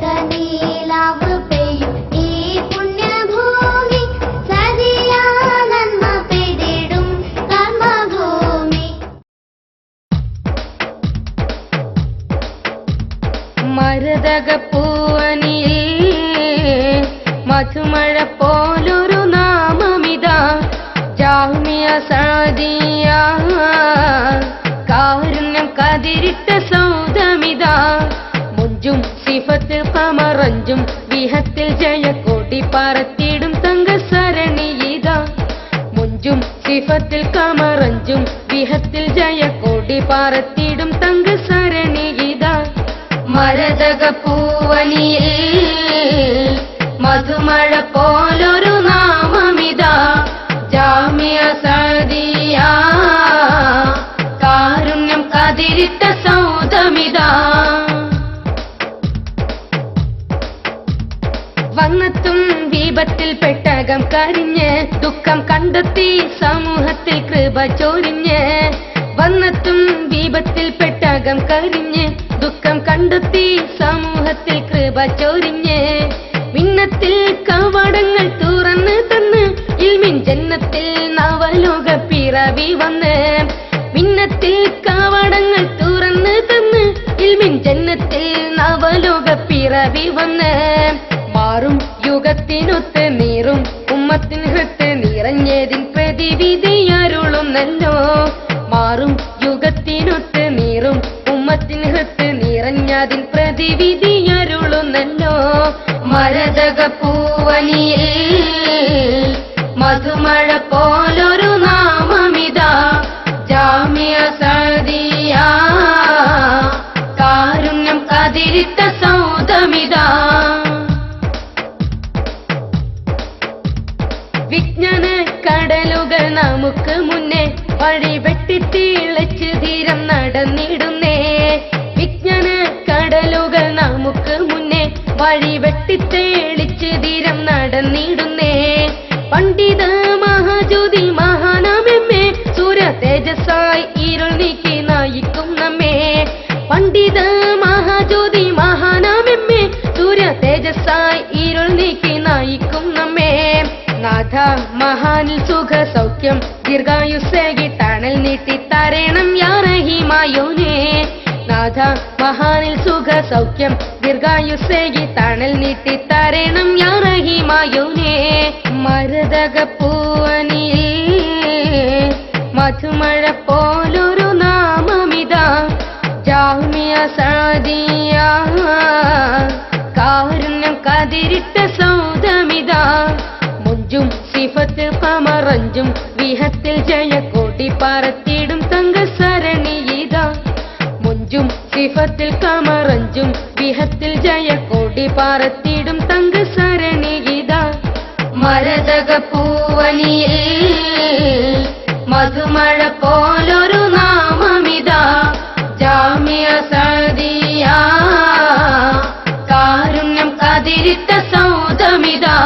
മേഘനീലാവ് പെയ്യും ഈ പുണ്യഭൂമി സതിയാ നന്മ പെയ്തിടും കർമ്മഭൂമി. മരതകപ്പൂവനിയിൽ മധുമഴ പോലൊരു നാമമിതാ ജാമിയ സാദിയ. കാരുണ്യം കതിരിട്ട സൗദമിതാ മുഞ്ചും സിഫത്തിൽ കമറഞ്ചും വിഹത്തിൽ ജയക്കൊടി പറത്തിടും തങ്കസരണിയിതാ. മുഞ്ചും സിഫത്തിൽ കമറഞ്ചും വിഹത്തിൽ ജയക്കൊടി പറത്തിടും തങ്കസരണിയിതാ. മരതകപ്പൂവനിയിൽ മധുമഴ പോലൊരു നാമമിതാ ജാമിയ സാദിയ. കാരുണ്യം കതിരിട്ട സൗദമിതാ. വന്നെത്തും വിപത്തിൽ പെട്ടകം കരിഞ്ഞ് ദുഃഖം കണ്ടെത്തി സമൂഹത്തിൽ കൃപ ചൊരിഞ്ഞ്. വന്നെത്തും വിപത്തിൽ പെട്ടകം കരിഞ്ഞ് ദുഃഖം കണ്ടെത്തി സമൂഹത്തിൽ കൃപ ചൊരിഞ്ഞ്. മിന്നത്തിൽ കവാടങ്ങൾ തുറന്ന് തന്ന് ഇൽമിൻ ജന്നത്തിൽ നവലോക പിറവി വന്ന്. മിന്നത്തിൽ കവാടങ്ങൾ തുറന്ന് തന്ന് ഇൽമിൻ ജന്നത്തിൽ നവലോക പിറവി വന്ന്. മാറും യുഗത്തിനൊത്ത് നീറും ഉമ്മത്തിൻ ഹൃത്ത് നിറഞ്ഞതിൻ പ്രതിവിധിയരുളുന്നല്ലോ. മാറും യുഗത്തിനൊത്ത് നീറും ഉമ്മത്തിൻ ഹൃത്ത് നിറഞ്ഞതിൻ പ്രതിവിധിയരുളുന്നല്ലോ. മരതകപ്പൂവനിയിൽ മധുമഴ പോലൊരു നാമമിതാ ജാമിയ സാദിയ. കാരുണ്യം കതിരിട്ട സൗദമിതാ. വിജ്ഞാന കടലുകൾ നമുക്ക് മുന്നേ വഴി വെട്ടിത്തിളച്ച് ധീരം നടന്നിടുന്നേ. വിജ്ഞാന കടലുകൾ നമുക്ക് മുന്നേ വഴി വെട്ടിത്തേളിച്ച് ധീരം നടന്നിടുന്നേ. പണ്ഡിത മഹാജ്യോതി മഹാനാമെമ്മേ സൂര്യ തേജസ്സായി ഇരുൾ നീക്കി നയിക്കും നമ്മെ. പണ്ഡിത മഹാജ്യോതി മഹാനാമെമ്മേ സൂര്യ തേജസ്സായി ഇരുൾ നീക്കി നയിക്കും നമ്മെ. നാഥ മഹാനിൽ സുഖ സൗഖ്യം ദീർഘായുസ്സേകി തണൽ നീട്ടി തരേണം യാ റഹീമായോനേ. നാഥ മഹാനിൽ സുഖ സൗഖ്യം ദീർഘായുസ്സേകി തണൽ നീട്ടി തരേണം യാ റഹീമായോനേ. മരതകപ്പൂവനിയിൽ മധുമഴ പോലൊരു നാമമിതാ ജാമിയ സാദിയ. കാരുണ്യം കതിരിട്ട സൗദമിതാ. മുഞ്ചും സിഫത്തിൽ കമറഞ്ചും വിഹത്തിൽ ജയക്കൊടി പറത്തിടും തങ്കസരണിയിതാ. മുഞ്ചും സിഫത്തിൽ കമറഞ്ചും വിഹത്തിൽ ജയക്കൊടി പറത്തിടും തങ്കസരണിയിതാ. മരതകപ്പൂവനിയിൽ മധുമഴ പോലൊരു നാമമിതാ ജാമിയ സാദിയ. കാരുണ്യം കതിരിട്ട സൗദമിതാ.